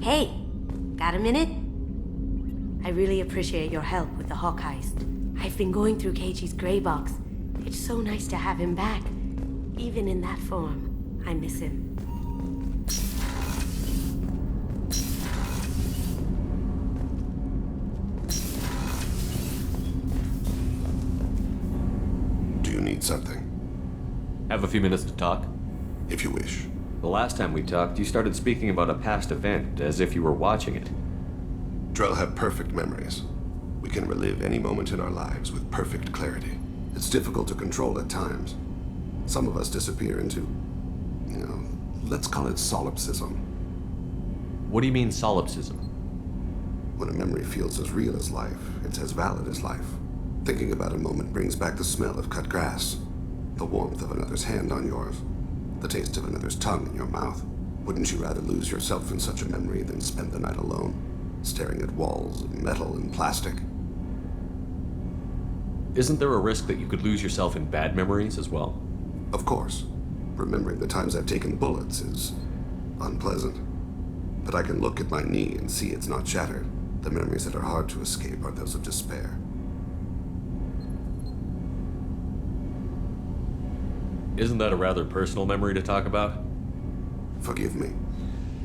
Hey, got a minute? I really appreciate your help with the Hawk heist. I've been going through Keiichi's gray box. It's so nice to have him back. Even in that form, I miss him. Do you need something? Have a few minutes to talk? If you wish. The last time we talked, you started speaking about a past event as if you were watching it. Drell have perfect memories. We can relive any moment in our lives with perfect clarity. It's difficult to control at times. Some of us disappear into, let's call it solipsism. What do you mean solipsism? When a memory feels as real as life, it's as valid as life. Thinking about a moment brings back the smell of cut grass, the warmth of another's hand on yours, the taste of another's tongue in your mouth. Wouldn't you rather lose yourself in such a memory than spend the night alone, staring at walls of metal and plastic? Isn't there a risk that you could lose yourself in bad memories as well? Of course. Remembering the times I've taken bullets is unpleasant. But I can look at my knee and see it's not shattered. The memories that are hard to escape are those of despair. Isn't that a rather personal memory to talk about? Forgive me.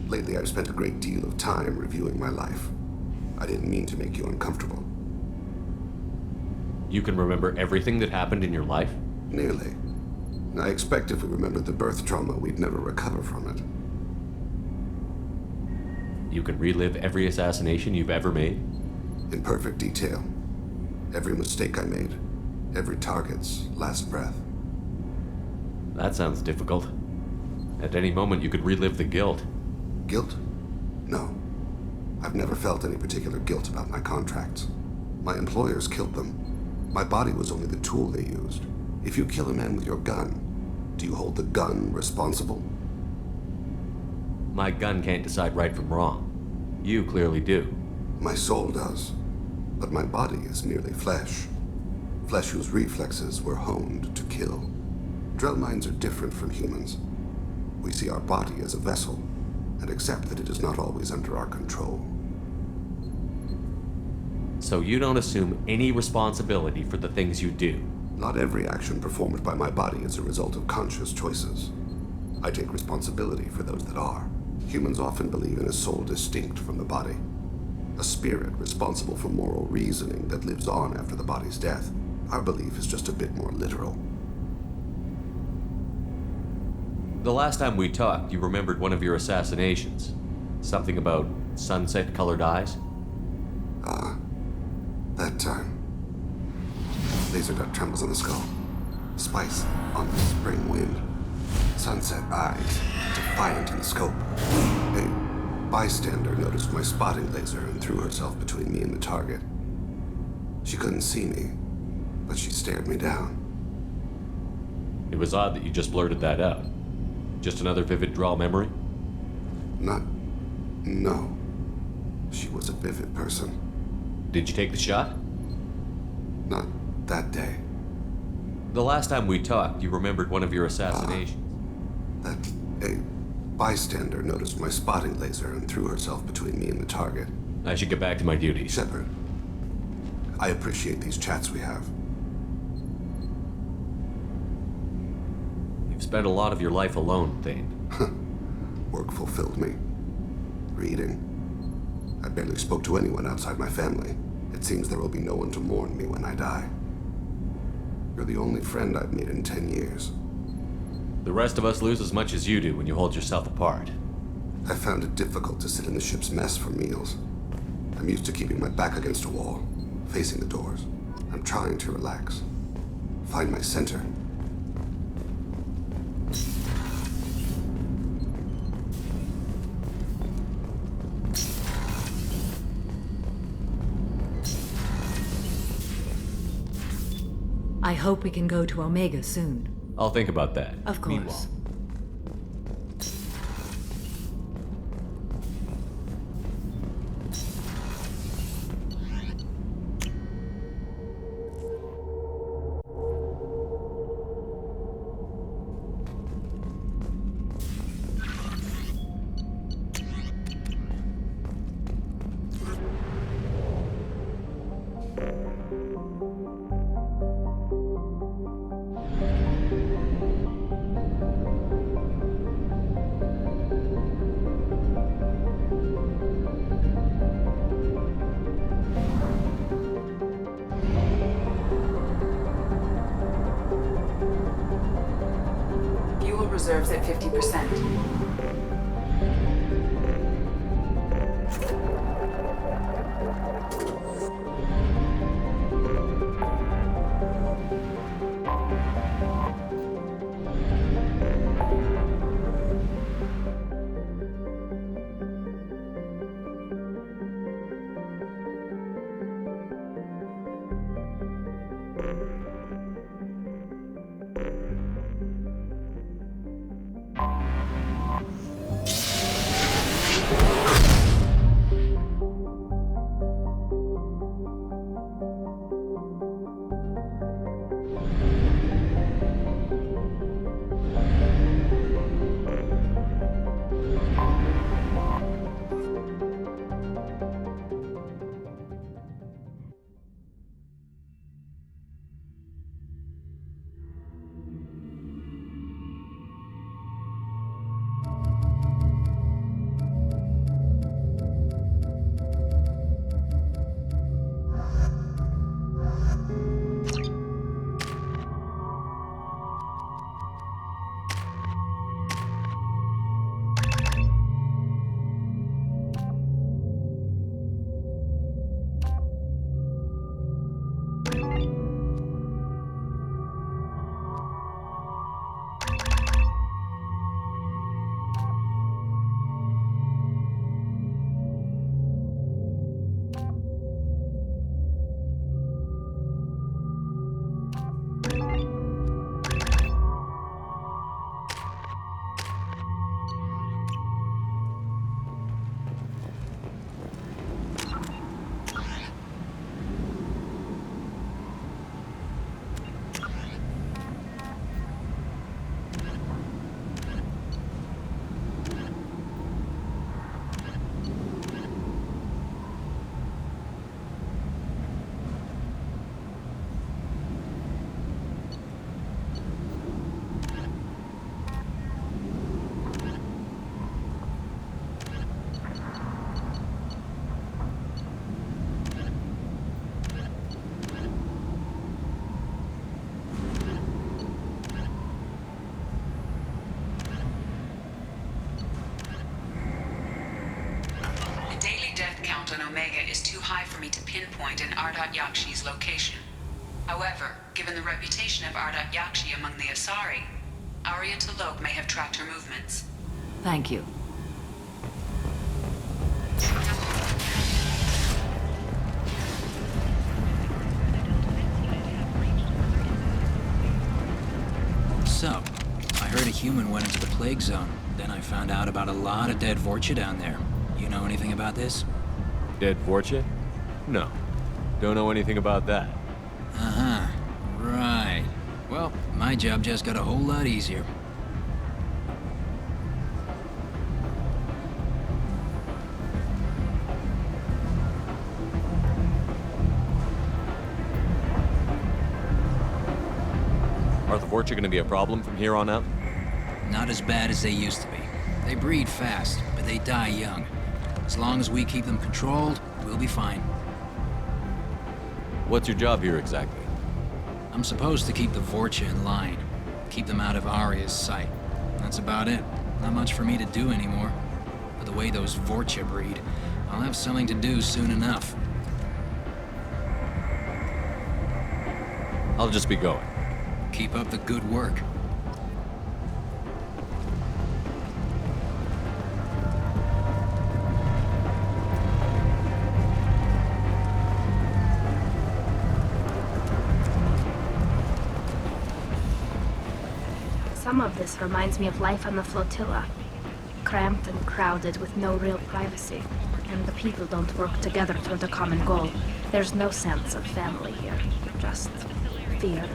Lately I've spent a great deal of time reviewing my life. I didn't mean to make you uncomfortable. You can remember everything that happened in your life? Nearly. I expect if we remembered the birth trauma, we'd never recover from it. You can relive every assassination you've ever made? In perfect detail. Every mistake I made. Every target's last breath. That sounds difficult. At any moment you could relive the guilt. Guilt? No. I've never felt any particular guilt about my contracts. My employers killed them. My body was only the tool they used. If you kill a man with your gun, do you hold the gun responsible? My gun can't decide right from wrong. You clearly do. My soul does. But my body is merely flesh. Flesh whose reflexes were honed to kill. Drell minds are different from humans. We see our body as a vessel, and accept that it is not always under our control. So you don't assume any responsibility for the things you do? Not every action performed by my body is a result of conscious choices. I take responsibility for those that are. Humans often believe in a soul distinct from the body. A spirit responsible for moral reasoning that lives on after the body's death. Our belief is just a bit more literal. The last time we talked, you remembered one of your assassinations. Something about sunset-colored eyes? That time. Laser dot trembles on the skull. Spice on the spring wind. Sunset eyes, defiant in the scope. A bystander noticed my spotting laser and threw herself between me and the target. She couldn't see me, but she stared me down. It was odd that you just blurted that out. Just another vivid draw memory? No. She was a vivid person. Did you take the shot? Not that day. The last time we talked, you remembered one of your assassinations. A bystander noticed my spotting laser and threw herself between me and the target. I should get back to my duties. Shepard, I appreciate these chats we have. You've spent a lot of your life alone, Thane. Work fulfilled me. Reading. I barely spoke to anyone outside my family. It seems there will be no one to mourn me when I die. You're the only friend I've made in 10 years. The rest of us lose as much as you do when you hold yourself apart. I found it difficult to sit in the ship's mess for meals. I'm used to keeping my back against a wall, facing the doors. I'm trying to relax. Find my center. I hope we can go to Omega soon. I'll think about that. Of course. Meanwhile, reserves at 50%. On Omega is too high for me to pinpoint an Ardat Yakshi's location. However, given the reputation of Ardat Yakshi among the Asari, Arya T'Loak may have tracked her movements. Thank you. So, I heard a human went into the plague zone. Then I found out about a lot of dead Vorcha down there. You know anything about this? Dead Vorcha? No. Don't know anything about that. Uh-huh. Right. Well, my job just got a whole lot easier. Are the Vorcha gonna be a problem from here on out? Not as bad as they used to be. They breed fast, but they die young. As long as we keep them controlled, we'll be fine. What's your job here exactly? I'm supposed to keep the Vorcha in line. Keep them out of Arya's sight. That's about it. Not much for me to do anymore. But the way those Vorcha breed, I'll have something to do soon enough. I'll just be going. Keep up the good work. Some of this reminds me of life on the flotilla. Cramped and crowded with no real privacy. And the people don't work together toward a common goal. There's no sense of family here. Just fear.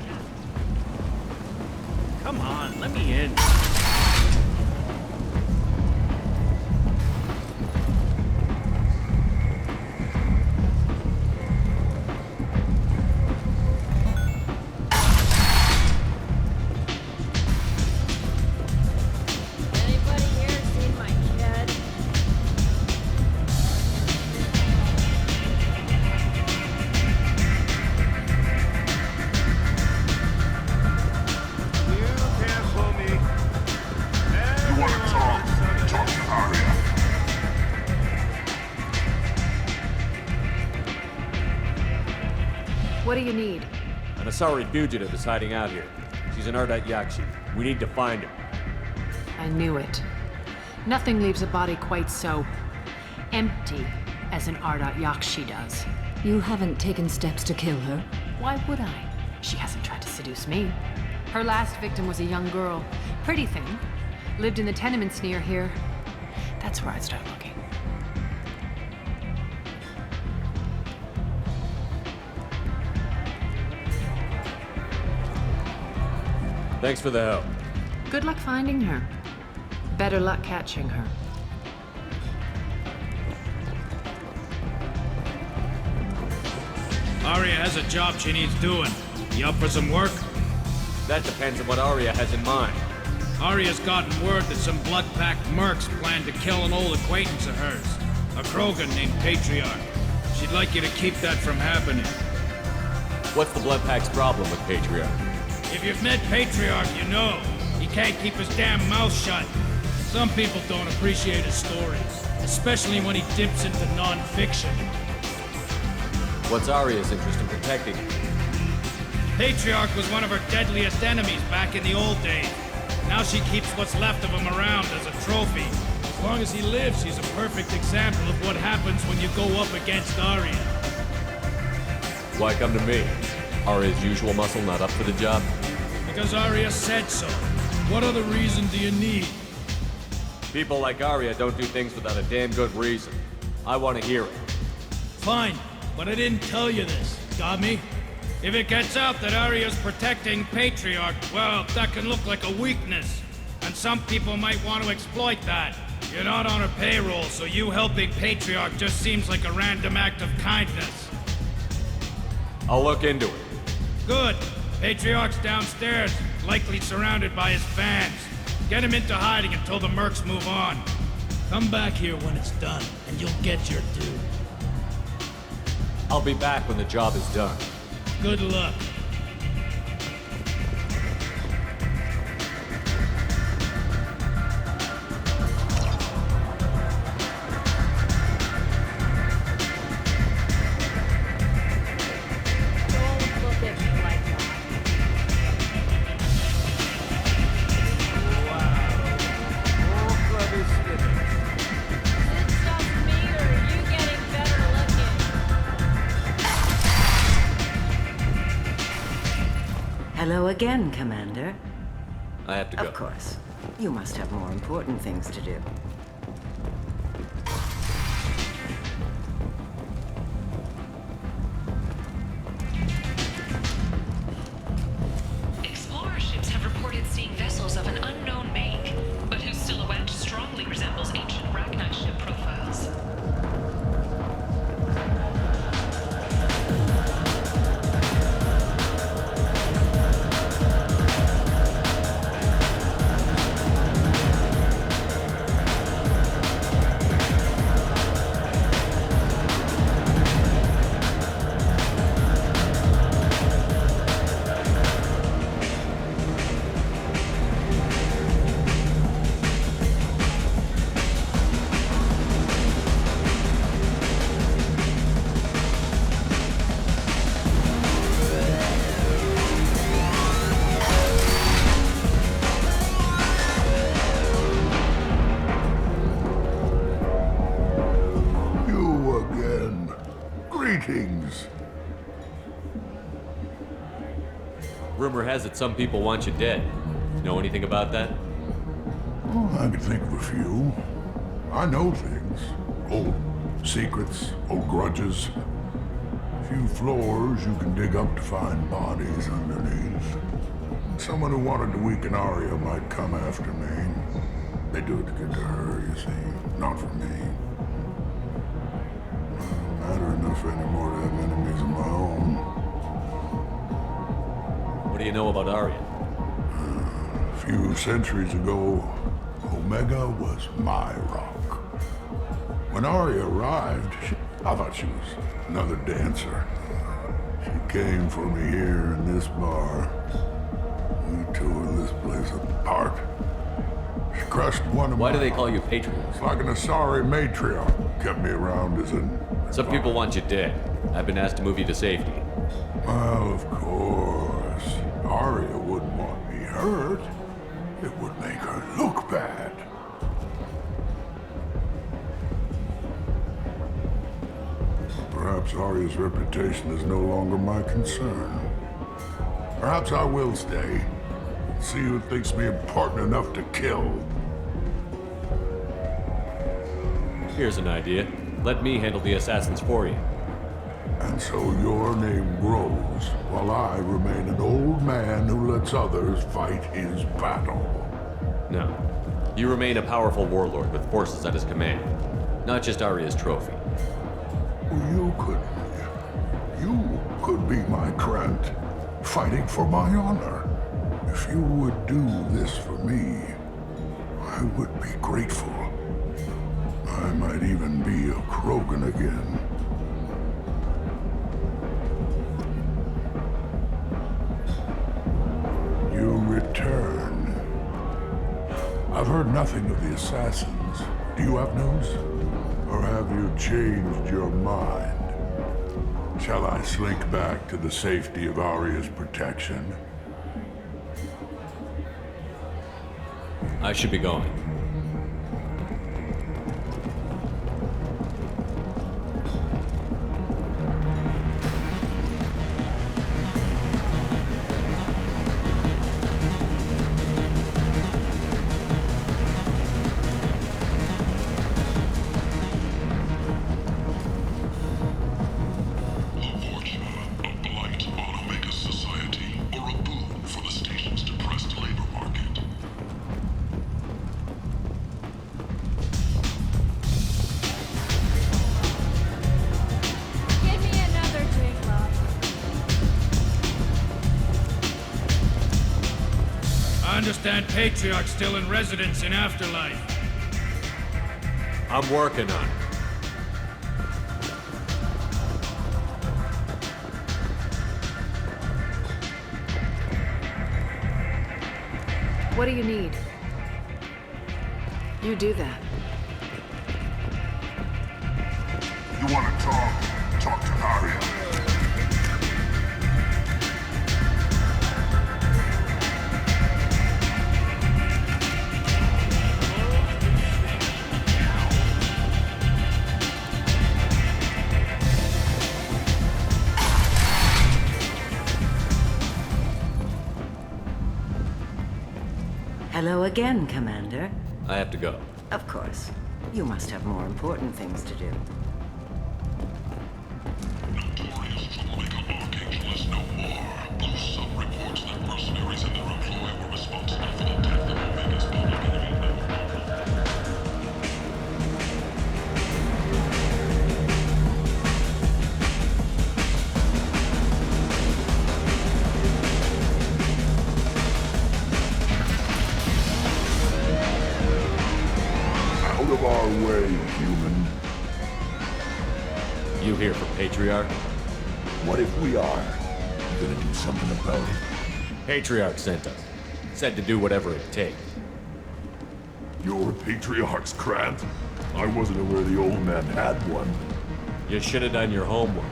Come on, let me in. What do you need? An Asari fugitive is hiding out here. She's in Ardat Yakshi. We need to find her. I knew it. Nothing leaves a body quite so empty as an Ardat Yakshi does. You haven't taken steps to kill her? Why would I? She hasn't tried to seduce me. Her last victim was a young girl. Pretty thing. Lived in the tenements near here. That's where I'd start looking. Thanks for the help. Good luck finding her. Better luck catching her. Arya has a job she needs doing. You up for some work? That depends on what Arya has in mind. Arya's gotten word that some blood-packed mercs plan to kill an old acquaintance of hers. A Krogan named Patriarch. She'd like you to keep that from happening. What's the Blood Pack's problem with Patriarch? If you've met Patriarch, you know. He can't keep his damn mouth shut. Some people don't appreciate his stories, especially when he dips into non-fiction. What's Arya's interest in protecting him? Patriarch was one of her deadliest enemies back in the old days. Now she keeps what's left of him around as a trophy. As long as he lives, he's a perfect example of what happens when you go up against Arya. Why come to me? Arya's usual muscle not up for the job? Because Arya said so. What other reason do you need? People like Arya don't do things without a damn good reason. I want to hear it. Fine, but I didn't tell you this. Got me? If it gets out that Arya's protecting Patriarch, well, that can look like a weakness. And some people might want to exploit that. You're not on her payroll, so you helping Patriarch just seems like a random act of kindness. I'll look into it. Good. Patriarch's downstairs, likely surrounded by his fans. Get him into hiding until the mercs move on. Come back here when it's done, and you'll get your due. I'll be back when the job is done. Good luck. Don't look at me like that. Is it just me, or are you getting better looking? Hello again, Commander. I have to go. Of course. You must have more important things to do. Explorer ships have reported seeing vessels of an unknown make, but whose silhouette strongly resembles ancient Ragnar ship profiles. You again. Greetings. Rumor has it some people want you dead. Know anything about that? Oh, I could think of a few. I know things. Old secrets, old grudges. Few floors you can dig up to find bodies underneath. Someone who wanted to weaken Arya might come after me. They do it to get to her, you see, not for me. I don't matter enough anymore to have enemies of my own. What do you know about Arya? A few centuries ago, Omega was my rock. When Arya arrived, I thought she was another dancer. She came for me here in this bar. We tore this place apart. She crushed one of Why my... do they call you Patriot? It's like an Asari matriarch. Kept me around as an... Some people want you dead. I've been asked to move you to safety. Well, of course. Arya wouldn't want me hurt. It would make her look bad. Perhaps Arya's reputation is no longer my concern. Perhaps I will stay. See who thinks me important enough to kill. Here's an idea. Let me handle the assassins for you. And so your name grows, while I remain an old man who lets others fight his battle. No. You remain a powerful warlord with forces at his command. Not just Arya's trophy. You could be my Krant, fighting for my honor. If you would do this for me, I would be grateful. I might even be a Krogan again. You return. I've heard nothing of the assassins. Do you have news? Or have you changed your mind? Shall I slink back to the safety of Arya's protection? I should be going. I understand Patriarch's still in residence in Afterlife. I'm working on it. What do you need? You do that. You want to talk? Talk to Arya. Hello again, Commander. I have to go. Of course. You must have more important things to do. Notorious troublemaker Archangel is no more. Blue Sun reports that mercenaries and their employer were responsible for the death of Omega's public enemy. Out of our way, human. You here for Patriarch? What if we are? You gonna do something about it? Patriarch sent us. Said to do whatever it takes. You're Patriarch's Krant? I wasn't aware the old man had one. You should have done your homework.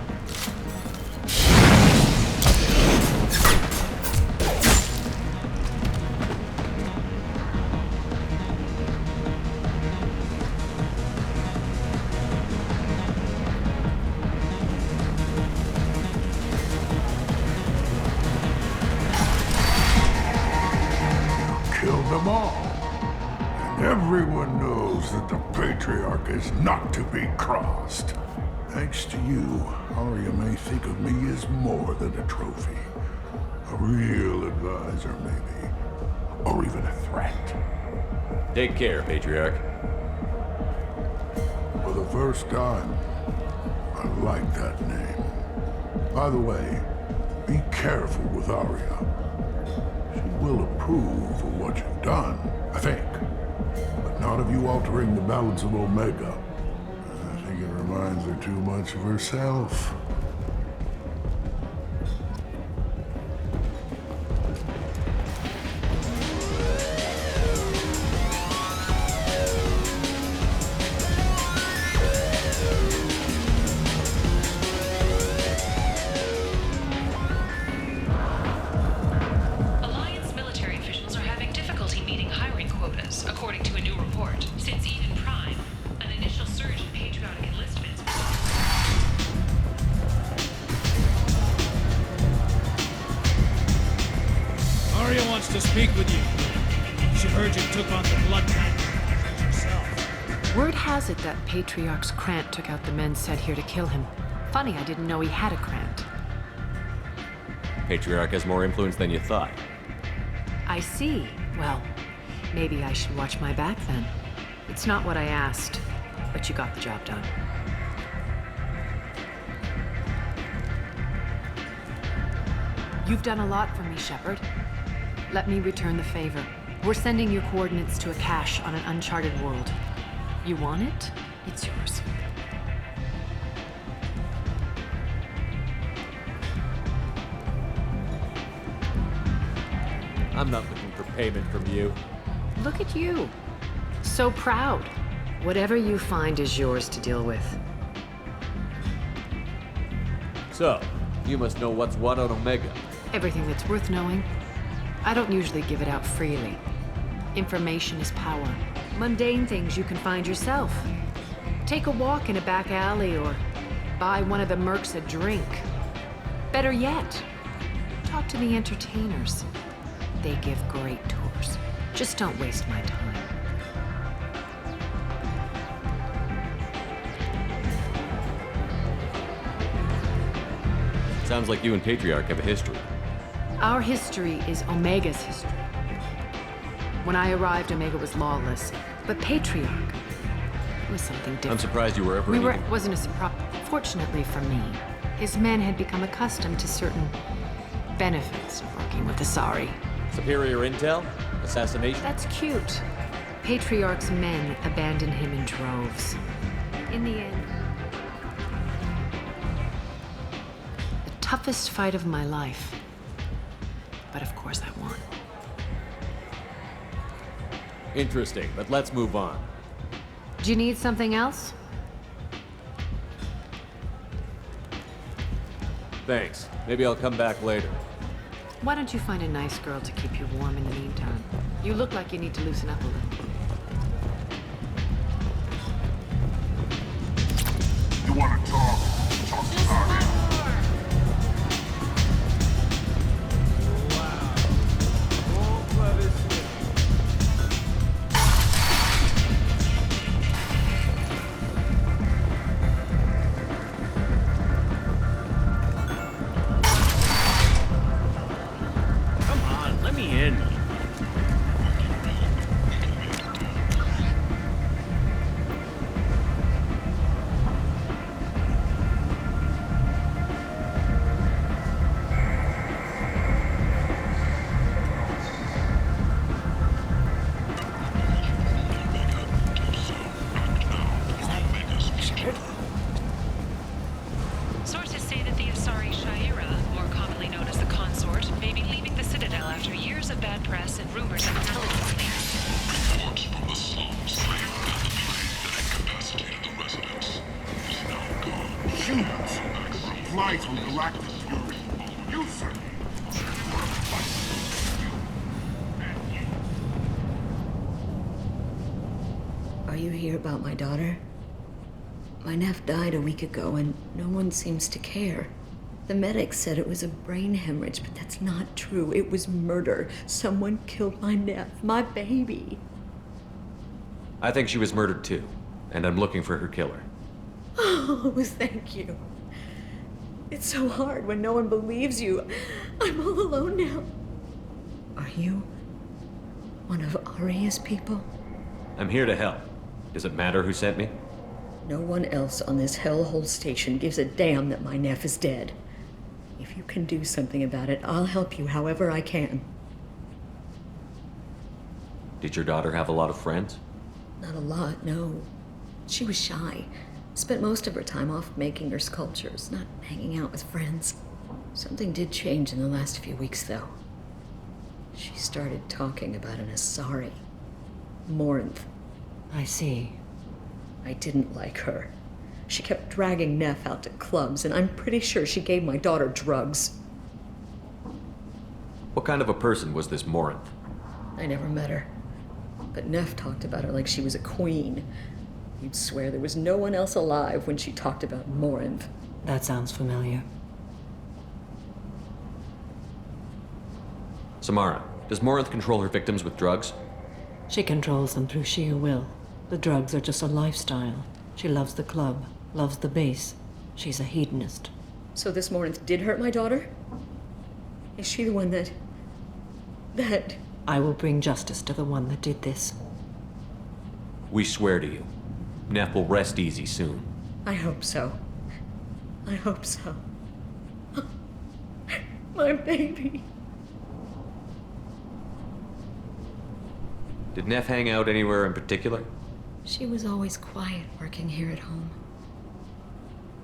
Killed them all. And everyone knows that the Patriarch is not to be crossed. Thanks to you, Arya may think of me as more than a trophy. A real advisor, maybe. Or even a threat. Take care, Patriarch. For the first time, I like that name. By the way, be careful with Arya. She will approve of what you've done, I think. But not of you altering the balance of Omega. I think it reminds her too much of herself. to speak with you. She heard you took on the blood bank yourself. Word has it that Patriarch's Krant took out the men sent here to kill him. Funny, I didn't know he had a Krant. Patriarch has more influence than you thought. I see. Well, maybe I should watch my back then. It's not what I asked, but you got the job done. You've done a lot for me, Shepard. Let me return the favor. We're sending your coordinates to a cache on an uncharted world. You want it? It's yours. I'm not looking for payment from you. Look at you. So proud. Whatever you find is yours to deal with. So, you must know what's what on Omega. Everything that's worth knowing. I don't usually give it out freely. Information is power. Mundane things you can find yourself. Take a walk in a back alley or buy one of the mercs a drink. Better yet, talk to the entertainers. They give great tours. Just don't waste my time. Sounds like you and Patriarch have a history. Our history is Omega's history. When I arrived, Omega was lawless. But Patriarch was something different. I'm surprised you were ever It wasn't a surprise. Fortunately for me, his men had become accustomed to certain benefits of working with Asari. Superior intel? Assassination? That's cute. Patriarch's men abandoned him in droves. In the end, the toughest fight of my life. But of course I won. Interesting, but let's move on. Do you need something else? Thanks. Maybe I'll come back later. Why don't you find a nice girl to keep you warm in the meantime? You look like you need to loosen up a little. You want to talk? Talk about it. Sources say that the Asari Shaira, more commonly known as the Consort, may be leaving the Citadel after years of bad press and rumors of intelligence leaks. Reports from the slums claim that the plane that incapacitated the residents is now gone. Humans reply from galactic fury. You sir. Are you here about my daughter? My nephew died a week ago and no one seems to care. The medics said it was a brain hemorrhage, but that's not true. It was murder. Someone killed my nephew, my baby. I think she was murdered too, and I'm looking for her killer. Oh, thank you. It's so hard when no one believes you. I'm all alone now. Are you one of Arya's people? I'm here to help. Does it matter who sent me? No one else on this hellhole station gives a damn that my nephew is dead. If you can do something about it, I'll help you however I can. Did your daughter have a lot of friends? Not a lot, no. She was shy. Spent most of her time off making her sculptures, not hanging out with friends. Something did change in the last few weeks, though. She started talking about an Asari. Morinth. I see. I didn't like her. She kept dragging Neff out to clubs, and I'm pretty sure she gave my daughter drugs. What kind of a person was this Morinth? I never met her. But Neff talked about her like she was a queen. You'd swear there was no one else alive when she talked about Morinth. That sounds familiar. Samara, Does Morinth control her victims with drugs? She controls them through sheer will. The drugs are just a lifestyle. She loves the club, loves the base. She's a hedonist. So this Morinth did hurt my daughter? Is she the one that... I will bring justice to the one that did this. We swear to you. Neff will rest easy soon. I hope so. I hope so. My baby. Did Neff hang out anywhere in particular? She was always quiet working here at home.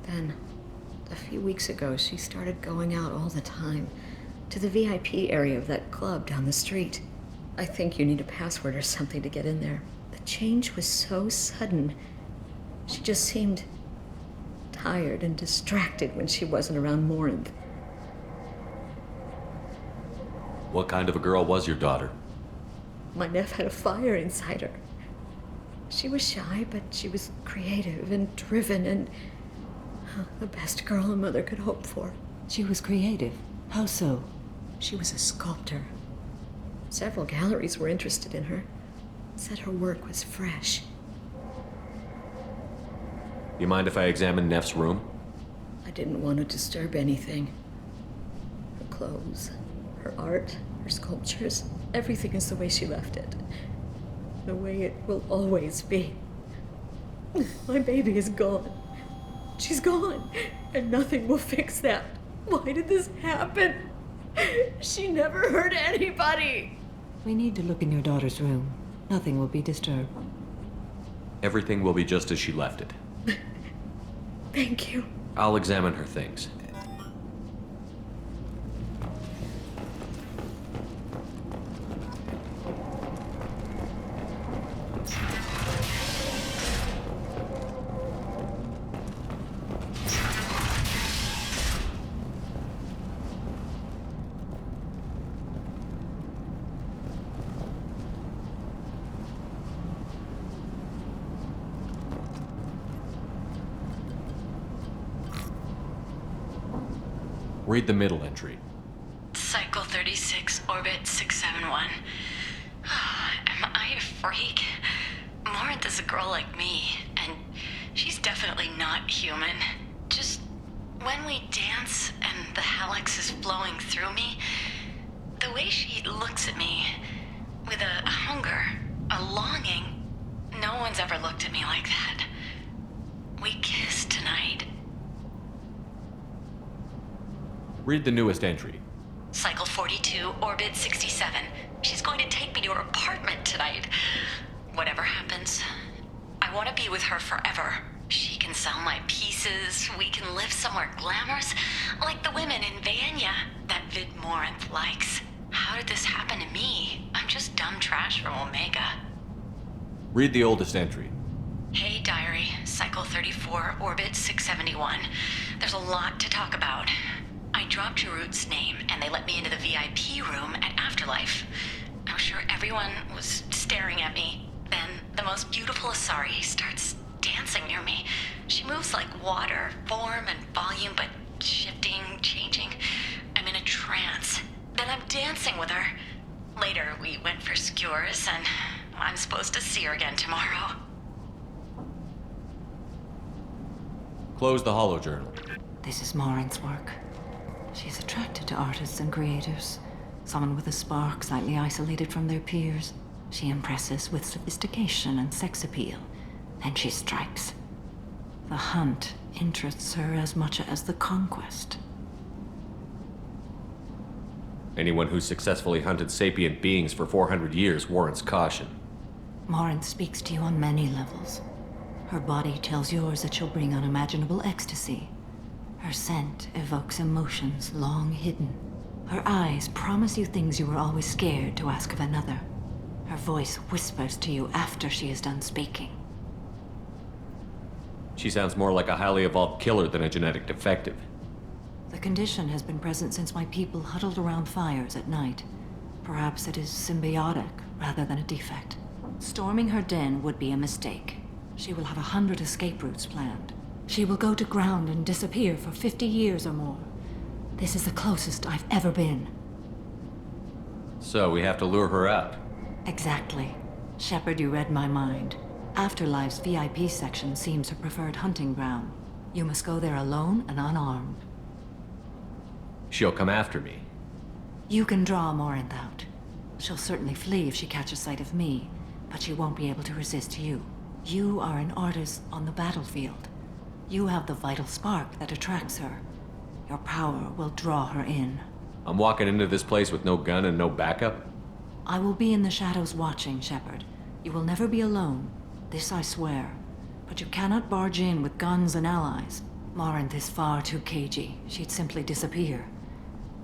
Then, a few weeks ago, she started going out all the time to the VIP area of that club down the street. I think you need a password or something to get in there. The change was so sudden. She just seemed tired and distracted when she wasn't around Morinth. What kind of a girl was your daughter? My Neff had a fire inside her. She was shy, but she was creative and driven and the best girl a mother could hope for. She was creative. How so? She was a sculptor. Several galleries were interested in her. Said her work was fresh. You mind if I examine Neff's room? I didn't want to disturb anything. Her clothes, her art, her sculptures, everything is the way she left it. The way it will always be. My baby is gone. She's gone, and nothing will fix that. Why did this happen? She never hurt anybody. We need to look in your daughter's room. Nothing will be disturbed. Everything will be just as she left it. Thank you. I'll examine her things. Read the middle entry. Cycle 36, orbit 671. Am I a freak? Morinth is a girl like me, and she's definitely not human. Just when we dance and the helix is flowing through me, the way she looks at me with a hunger, a longing, no one's ever looked at me like that. We kissed tonight. Read the newest entry. Cycle 42, orbit 67. She's going to take me to her apartment tonight. Whatever happens, I want to be with her forever. She can sell my pieces. We can live somewhere glamorous, like the women in Vanya that Vid Morinth likes. How did this happen to me? I'm just dumb trash from Omega. Read the oldest entry. Hey, diary. Cycle 34, orbit 671. There's a lot to talk about. I dropped Jarut's name, and they let me into the VIP room at Afterlife. I was sure everyone was staring at me. Then the most beautiful Asari starts dancing near me. She moves like water, form and volume, but shifting, changing. I'm in a trance. Then I'm dancing with her. Later, we went for skewers, and I'm supposed to see her again tomorrow. Close the holojournal. This is Morinth's work. She's attracted to artists and creators. Someone with a spark, slightly isolated from their peers. She impresses with sophistication and sex appeal. Then she strikes. The hunt interests her as much as the conquest. Anyone who's successfully hunted sapient beings for 400 years warrants caution. Morinth speaks to you on many levels. Her body tells yours that she'll bring unimaginable ecstasy. Her scent evokes emotions long hidden. Her eyes promise you things you were always scared to ask of another. Her voice whispers to you after she is done speaking. She sounds more like a highly evolved killer than a genetic defective. The condition has been present since my people huddled around fires at night. Perhaps it is symbiotic rather than a defect. Storming her den would be a mistake. She will have 100 escape routes planned. She will go to ground and disappear for 50 years or more. This is the closest I've ever been. So we have to lure her out. Exactly. Shepard, you read my mind. Afterlife's VIP section seems her preferred hunting ground. You must go there alone and unarmed. She'll come after me. You can draw Morinth out. She'll certainly flee if she catches sight of me, but she won't be able to resist you. You are an artist on the battlefield. You have the vital spark that attracts her. Your power will draw her in. I'm walking into this place with no gun and no backup? I will be in the shadows watching, Shepard. You will never be alone. This I swear. But you cannot barge in with guns and allies. Morinth is far too cagey. She'd simply disappear.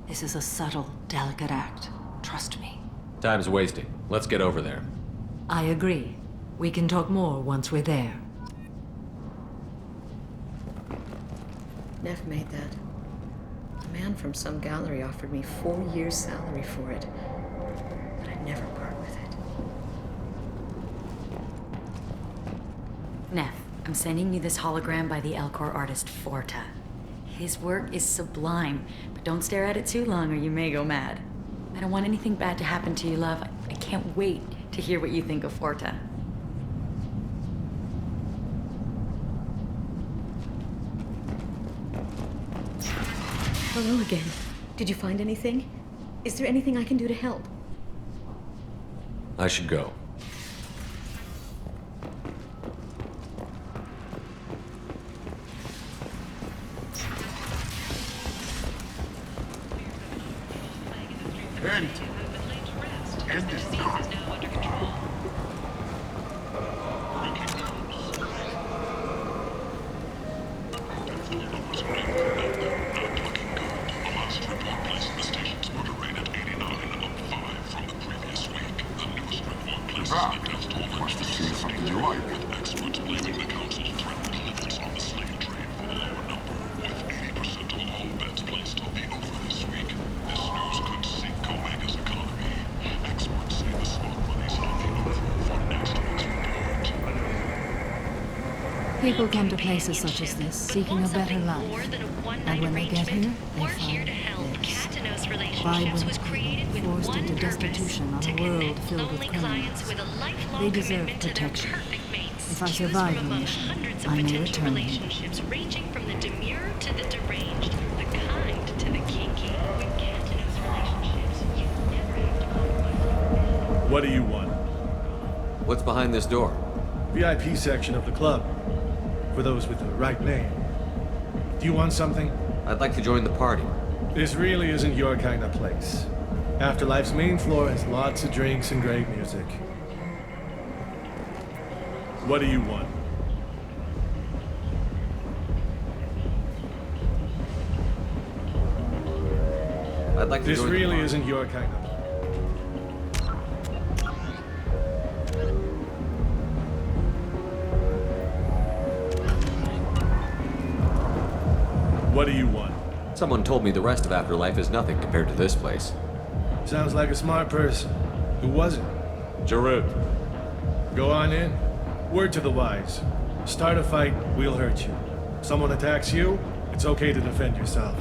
This is a subtle, delicate act. Trust me. Time's wasting. Let's get over there. I agree. We can talk more once we're there. Neff made that. A man from some gallery offered me 4 years' salary for it. But I'd never part with it. Neff, I'm sending you this hologram by the Elcor artist Forta. His work is sublime, but don't stare at it too long or you may go mad. I don't want anything bad to happen to you, love. I can't wait to hear what you think of Forta. Hello again. Did you find anything? Is there anything I can do to help? I should go. End this now. Wants to see something you like. Experts blaming the council's threatened limits on the slave trade for a lower number, with 80% of all bets placed on the over this week. This news could sink Omega's economy. Experts say the smart money's on the over for next week's report. People come to places such as this seeking a better life. And when they get here, they find this. 5 women forced into destitution on a world filled with criminals. They deserve protection. If I survive the mission, I may return here. Ranging from the demure to the deranged, the kind to the kinky. With Cantinos relationships, you never have to compromise. What do you want? What's behind this door? VIP section of the club. For those with the right name. Do you want something? I'd like to join the party. This really isn't your kind of place. Afterlife's main floor has lots of drinks and great music. What do you want? I'd like to This join really the isn't your kind of... What do you want? Someone told me the rest of Afterlife is nothing compared to this place. Sounds like a smart person. Who was it? Jarut. Go on in. Word to the wise. Start a fight, we'll hurt you. Someone attacks you, it's okay to defend yourself.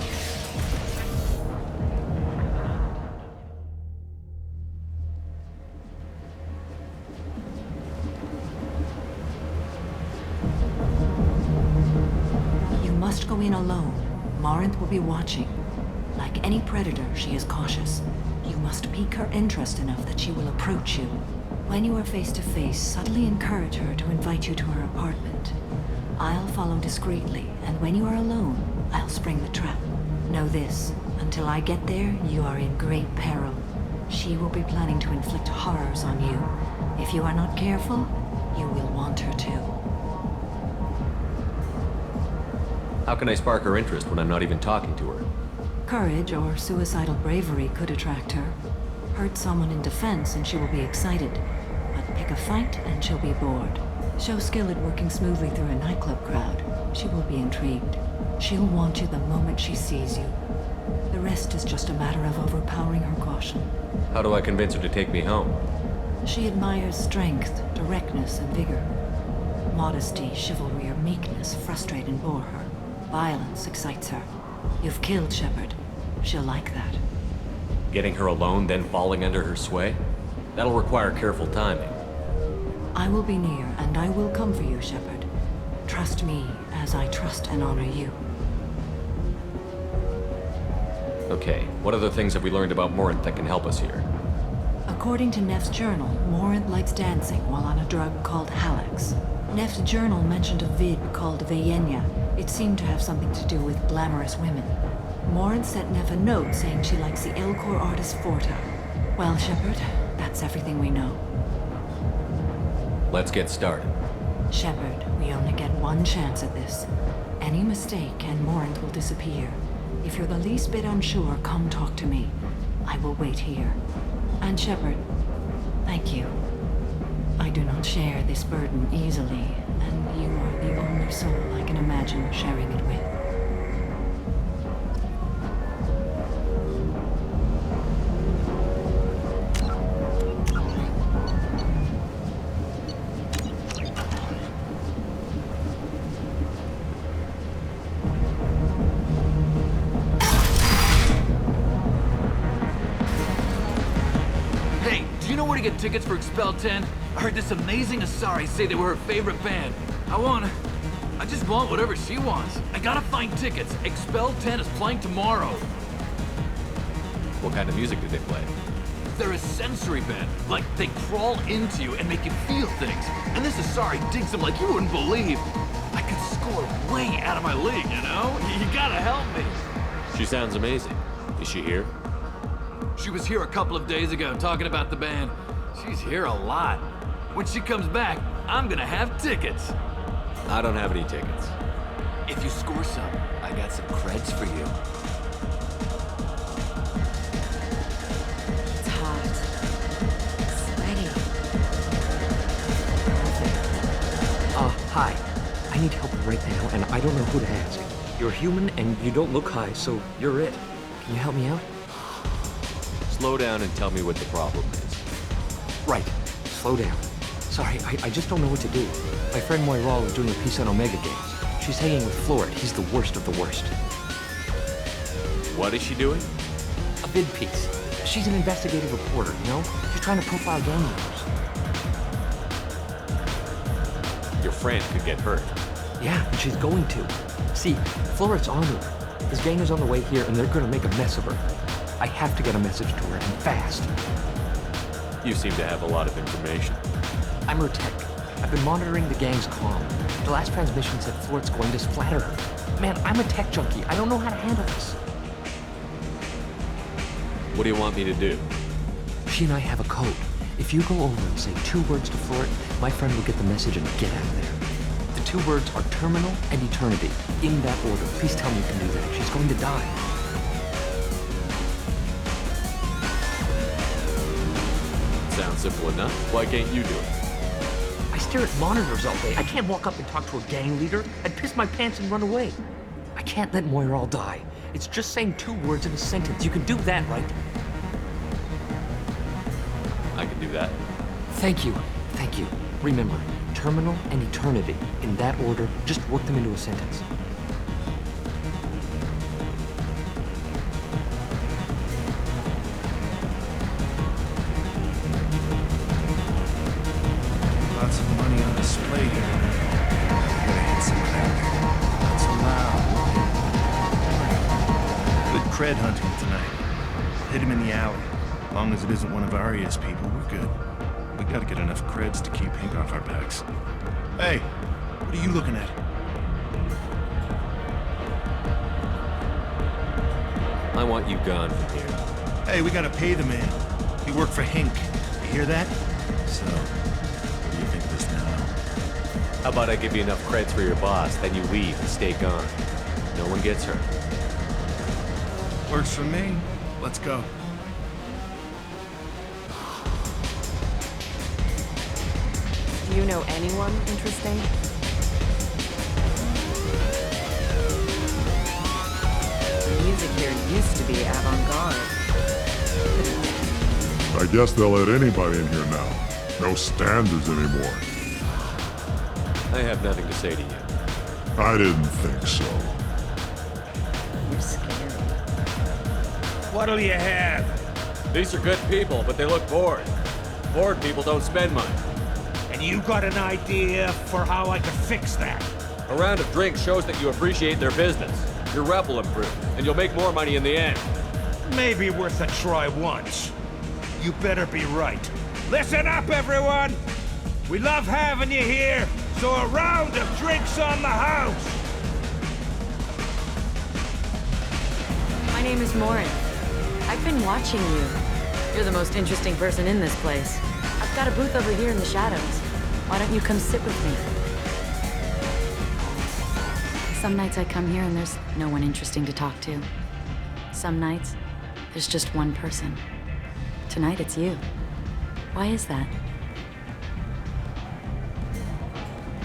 You must go in alone. Morinth will be watching. Like any predator, she is cautious. You must pique her interest enough that she will approach you. When you are face to face, subtly encourage her to invite you to her apartment. I'll follow discreetly, and when you are alone, I'll spring the trap. Know this, until I get there, you are in great peril. She will be planning to inflict horrors on you. If you are not careful, you will want her to. How can I spark her interest when I'm not even talking to her? Courage or suicidal bravery could attract her. Hurt someone in defense and she will be excited. But pick a fight and she'll be bored. Show skill at working smoothly through a nightclub crowd. She will be intrigued. She'll want you the moment she sees you. The rest is just a matter of overpowering her caution. How do I convince her to take me home? She admires strength, directness, and vigor. Modesty, chivalry, or meekness frustrate and bore her. Violence excites her. You've killed Shepard. She'll like that. Getting her alone, then falling under her sway? That'll require careful timing. I will be near, and I will come for you, Shepard. Trust me as I trust and honor you. Okay, what other things have we learned about Morant that can help us here? According to Neff's journal, Morant likes dancing while on a drug called Halax. Neff's journal mentioned a vid called Vayenya. It seemed to have something to do with glamorous women. Morant sent Neff a note saying she likes the Elcor artist Forta. Well, Shepard, that's everything we know. Let's get started. Shepard, we only get one chance at this. Any mistake and Morant will disappear. If you're the least bit unsure, come talk to me. I will wait here. And Shepard, thank you. I do not share this burden easily, and you are the only soul I can imagine sharing it with. Hey, do you know where to get tickets for Expel 10? I heard this amazing Asari say they were her favorite band. I just want whatever she wants. I gotta find tickets. Expel 10 is playing tomorrow. What kind of music do they play? They're a sensory band. Like, they crawl into you and make you feel things. And this Asari digs them like you wouldn't believe. I could score way out of my league, you know? You gotta help me. She sounds amazing. Is she here? She was here a couple of days ago talking about the band. She's here a lot. When she comes back, I'm gonna have tickets. I don't have any tickets. If you score some, I got some creds for you. It's hot. Sweaty. Hi. I need help right now, and I don't know who to ask. You're human, and you don't look high, so you're it. Can you help me out? Slow down and tell me what the problem is. Right. Slow down. Sorry, I just don't know what to do. My friend Moiral is doing a piece on Omega Games. She's hanging with Florid. He's the worst of the worst. What is she doing? A vid piece. She's an investigative reporter, you know? She's trying to profile gang members. Your friend could get hurt. Yeah, and she's going to. See, Florid's on her. His gang is on the way here, and they're gonna make a mess of her. I have to get a message to her, and fast. You seem to have a lot of information. I'm her tech. I've been monitoring the gang's comm. The last transmission said Florid's going to splatter her. Man, I'm a tech junkie. I don't know how to handle this. What do you want me to do? She and I have a code. If you go over and say 2 words to Florid, my friend will get the message and get out of there. The 2 words are terminal and eternity. In that order. Please tell me you can do that. She's going to die. Sounds simple enough. Why can't you do it? I stare at monitors all day. I can't walk up and talk to a gang leader. I'd piss my pants and run away. I can't let Moiral die. It's just saying 2 words in a sentence. You can do that, right? I can do that. Thank you. Thank you. Remember, terminal and eternity. In that order, just work them into a sentence. Lots of money on display here. Gotta hit some of that. That's loud. Good cred hunting tonight. Hit him in the alley. As long as it isn't one of Arya's people, we're good. We gotta get enough creds to keep ink off our backs. Hey, what are you looking at? I want you gone from here. Hey, we gotta pay the man. He worked for Hink. You hear that? So, what do you think of this now? How about I give you enough creds for your boss, then you leave and stay gone. No one gets hurt. Works for me. Let's go. Do you know anyone interesting? The music here used to be avant-garde. I guess they'll let anybody in here now. No standards anymore. I have nothing to say to you. I didn't think so. You're scary. What'll you have? These are good people, but they look bored. Bored people don't spend money. And you got an idea for how I could fix that? A round of drinks shows that you appreciate their business. Your rep will improve, and you'll make more money in the end. Maybe worth a try once. You better be right. Listen up, everyone! We love having you here, so a round of drinks on the house! My name is Morin. I've been watching you. You're the most interesting person in this place. I've got a booth over here in the shadows. Why don't you come sit with me? Some nights I come here and there's no one interesting to talk to. Some nights, there's just one person. Tonight it's you. Why is that?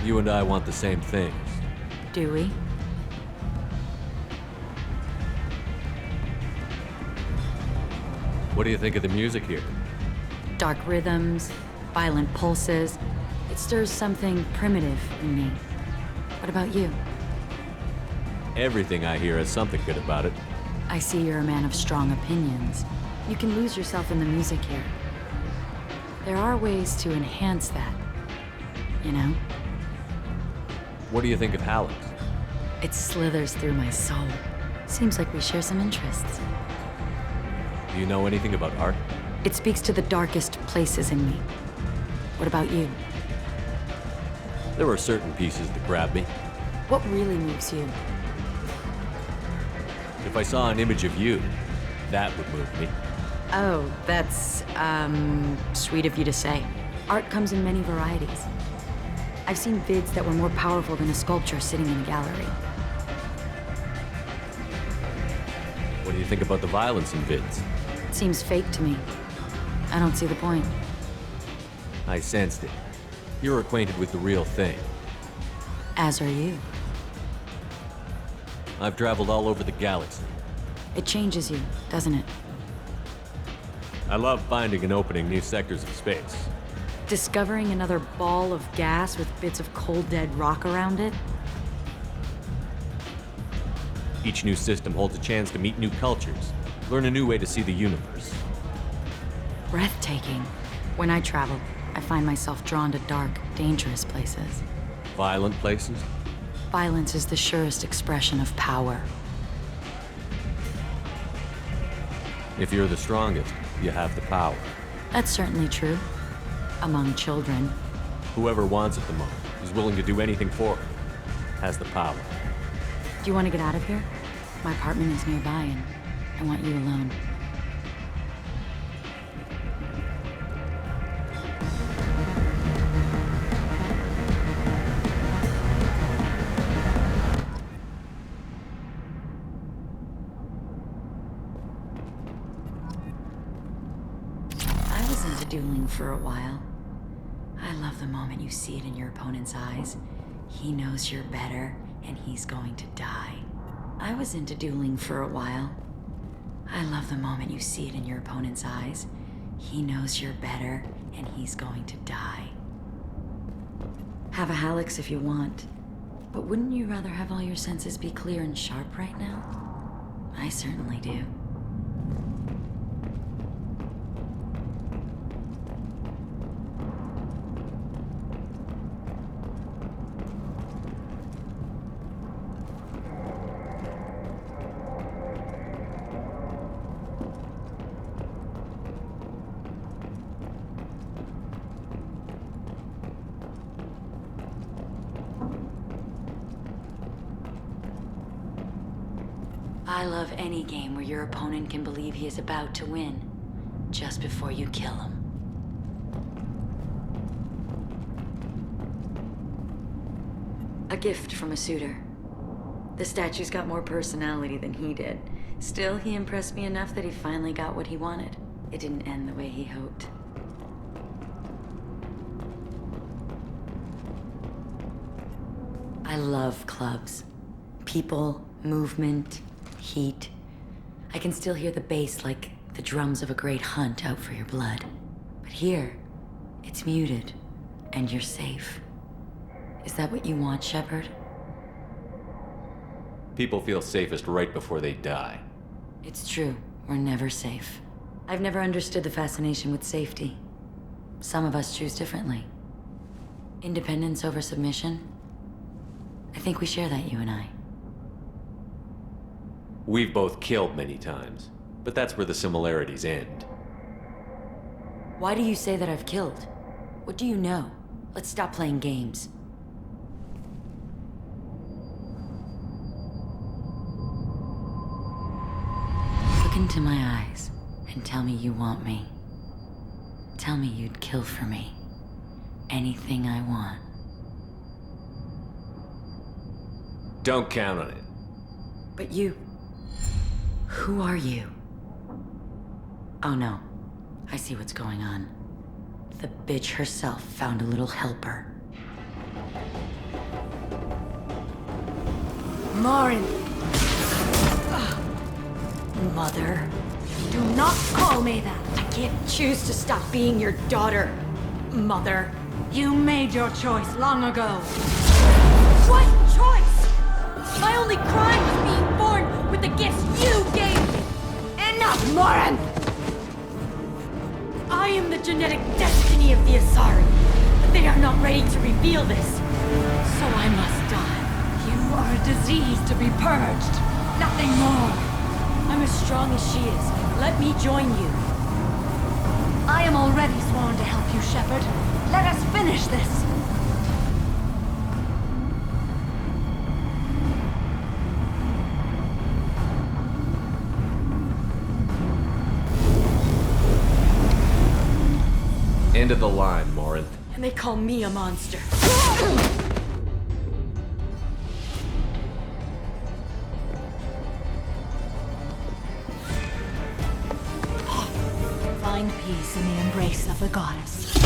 You and I want the same things. Do we? What do you think of the music here? Dark rhythms, violent pulses. It stirs something primitive in me. What about you? Everything I hear has something good about it. I see you're a man of strong opinions. You can lose yourself in the music here. There are ways to enhance that, you know? What do you think of Halleck's? It slithers through my soul. Seems like we share some interests. Do you know anything about art? It speaks to the darkest places in me. What about you? There are certain pieces that grab me. What really moves you? If I saw an image of you, that would move me. Oh, that's, sweet of you to say. Art comes in many varieties. I've seen vids that were more powerful than a sculpture sitting in a gallery. What do you think about the violence in vids? It seems fake to me. I don't see the point. I sensed it. You're acquainted with the real thing. As are you. I've traveled all over the galaxy. It changes you, doesn't it? I love finding and opening new sectors of space. Discovering another ball of gas with bits of cold dead rock around it? Each new system holds a chance to meet new cultures, learn a new way to see the universe. Breathtaking. When I travel, I find myself drawn to dark, dangerous places. Violent places? Violence is the surest expression of power. If you're the strongest, you have the power. That's certainly true. Among children. Whoever wants it the most, is willing to do anything for it, has the power. Do you want to get out of here? My apartment is nearby and I want you alone. I was into dueling for a while. I love the moment you see it in your opponent's eyes. He knows you're better, and he's going to die. I was into dueling for a while. I love the moment you see it in your opponent's eyes. He knows you're better, and he's going to die. Have a Halleck's if you want, but wouldn't you rather have all your senses be clear and sharp right now? I certainly do. I love any game where your opponent can believe he is about to win, just before you kill him. A gift from a suitor. The statue's got more personality than he did. Still, he impressed me enough that he finally got what he wanted. It didn't end the way he hoped. I love clubs. People, movement, heat. I can still hear the bass like the drums of a great hunt out for your blood. But here, it's muted, and you're safe. Is that what you want, Shepard? People feel safest right before they die. It's true. We're never safe. I've never understood the fascination with safety. Some of us choose differently. Independence over submission. I think we share that, you and I. We've both killed many times, but that's where the similarities end. Why do you say that I've killed? What do you know? Let's stop playing games. Look into my eyes and tell me you want me. Tell me you'd kill for me. Anything I want. Don't count on it. But you... Who are you? Oh no. I see what's going on. The bitch herself found a little helper. Morin! Mother. Do not call me that! I can't choose to stop being your daughter. Mother. You made your choice long ago. What choice? My only crime was being born with the gifts you gave me! Enough, Morin! I am the genetic destiny of the Asari, but they are not ready to reveal this. So I must die. You are a disease to be purged. Nothing more. I'm as strong as she is. Let me join you. I am already sworn to help you, Shepard. Let us finish this. End of the line, Morin. And they call me a monster. Find peace in the embrace of the goddess.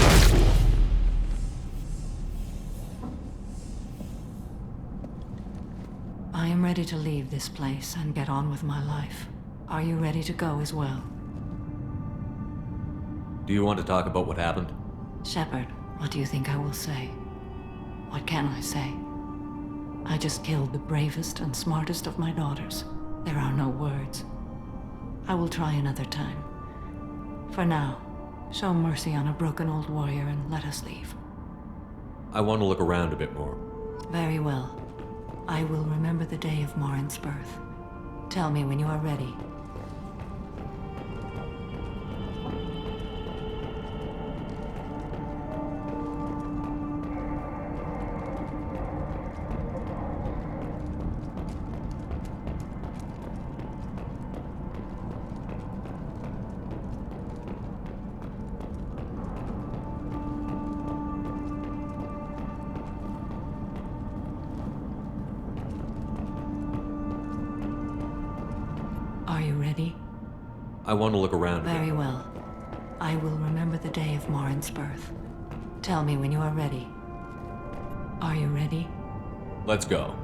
I am ready to leave this place and get on with my life. Are you ready to go as well? Do you want to talk about what happened? Shepard, what do you think I will say? What can I say? I just killed the bravest and smartest of my daughters. There are no words. I will try another time. For now, show mercy on a broken old warrior and let us leave. I want to look around a bit more. Very well. I will remember the day of Morin's birth. Tell me when you are ready. Are you ready? I want to look around a bit. Very well. I will remember the day of Morin's birth. Tell me when you are ready. Are you ready? Let's go.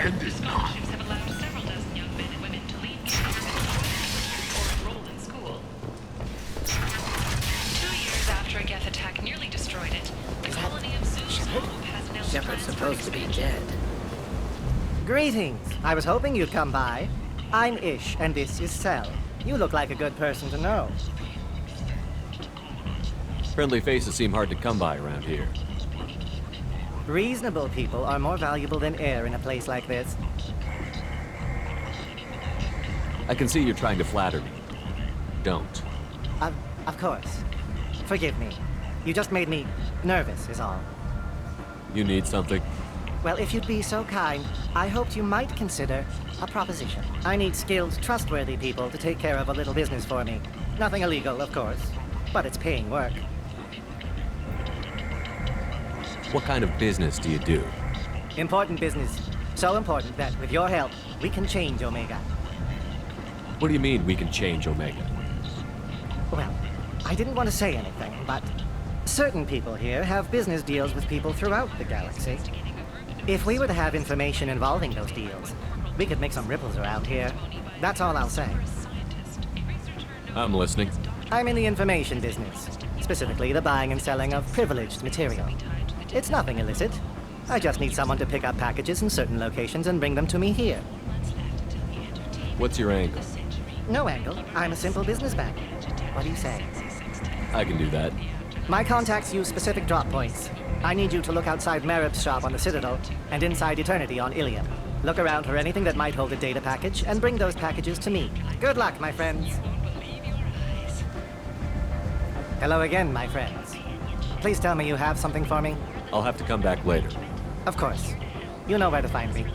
end it now. Scholarships have allowed several dozen young men and women to leave or enroll in school. 2 years after a Geth attack nearly destroyed it, the colony of Zeus has announced Shepard's plans for supposed to be expansion. dead. Greetings. I was hoping you'd come by. I'm Ish, and this is Cell. You look like a good person to know. Friendly faces seem hard to come by around here. Reasonable people are more valuable than air in a place like this. I can see you're trying to flatter me. Don't. Of course. Forgive me. You just made me nervous, is all. You need something? Well, if you'd be so kind, I hoped you might consider a proposition. I need skilled, trustworthy people to take care of a little business for me. Nothing illegal, of course, but it's paying work. What kind of business do you do? Important business. So important that, with your help, we can change Omega. What do you mean we can change Omega? Well, I didn't want to say anything, but certain people here have business deals with people throughout the galaxy. If we were to have information involving those deals, we could make some ripples around here. That's all I'll say. I'm listening. I'm in the information business, specifically the buying and selling of privileged material. It's nothing illicit. I just need someone to pick up packages in certain locations and bring them to me here. What's your angle? No angle. I'm a simple businessman. What do you say? I can do that. My contacts use specific drop points. I need you to look outside Merib's shop on the Citadel and inside Eternity on Ilium. Look around for anything that might hold a data package and bring those packages to me. Good luck, my friends. Hello again, my friends. Please tell me you have something for me. I'll have to come back later. Of course. You know where to find me.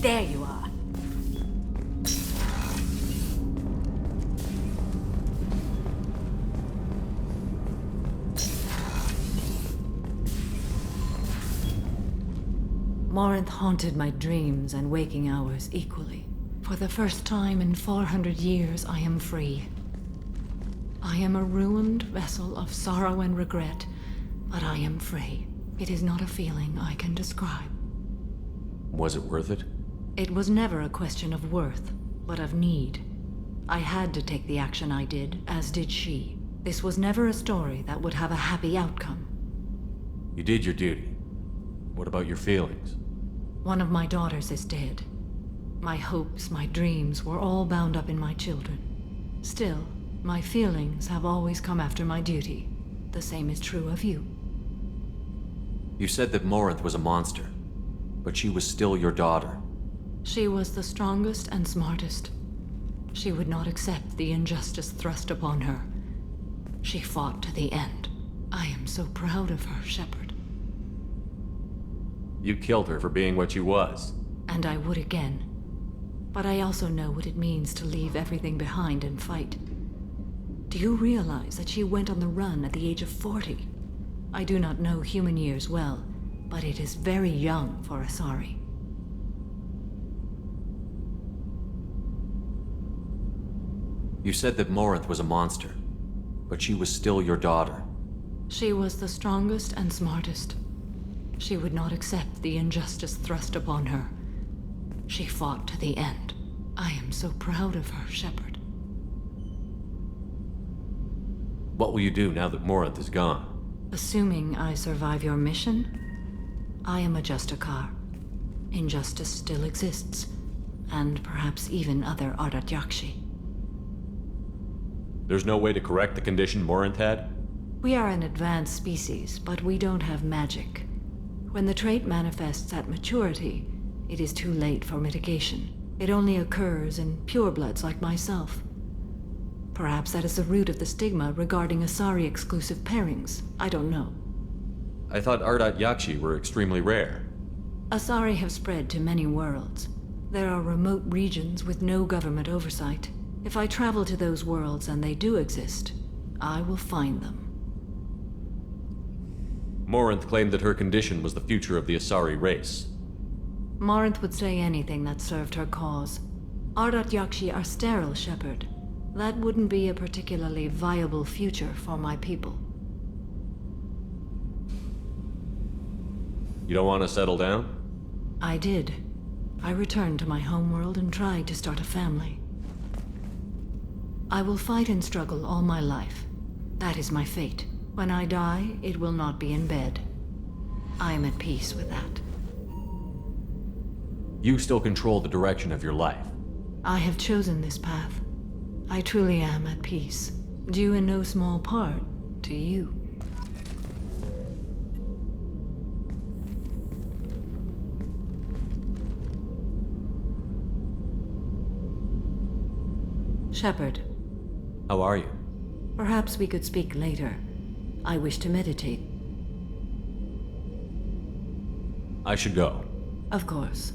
There you are. Morinth haunted my dreams and waking hours equally. For the first time in 400 years, I am free. I am a ruined vessel of sorrow and regret, but I am free. It is not a feeling I can describe. Was it worth it? It was never a question of worth, but of need. I had to take the action I did, as did she. This was never a story that would have a happy outcome. You did your duty. What about your feelings? One of my daughters is dead. My hopes, my dreams were all bound up in my children. Still, my feelings have always come after my duty. The same is true of you. You said that Morinth was a monster, but she was still your daughter. She was the strongest and smartest. She would not accept the injustice thrust upon her. She fought to the end. I am so proud of her, Shepard. You killed her for being what she was. And I would again. But I also know what it means to leave everything behind and fight. Do you realize that she went on the run at the age of 40? I do not know human years well, but it is very young for Asari. You said that Morinth was a monster, but she was still your daughter. She was the strongest and smartest. She would not accept the injustice thrust upon her. She fought to the end. I am so proud of her, Shepard. What will you do now that Morinth is gone? Assuming I survive your mission, I am a Justikar. Injustice still exists, and perhaps even other Ardat Yakshi. There's no way to correct the condition Morinth had? We are an advanced species, but we don't have magic. When the trait manifests at maturity, it is too late for mitigation. It only occurs in purebloods like myself. Perhaps that is the root of the stigma regarding Asari-exclusive pairings. I don't know. I thought Ardat Yakshi were extremely rare. Asari have spread to many worlds. There are remote regions with no government oversight. If I travel to those worlds and they do exist, I will find them. Morinth claimed that her condition was the future of the Asari race. Morinth would say anything that served her cause. Ardat Yakshi are sterile, Shepard. That wouldn't be a particularly viable future for my people. You don't want to settle down? I did. I returned to my homeworld and tried to start a family. I will fight and struggle all my life. That is my fate. When I die, it will not be in bed. I am at peace with that. You still control the direction of your life. I have chosen this path. I truly am at peace, due in no small part to you. Shepard. How are you? Perhaps we could speak later. I wish to meditate. I should go. Of course.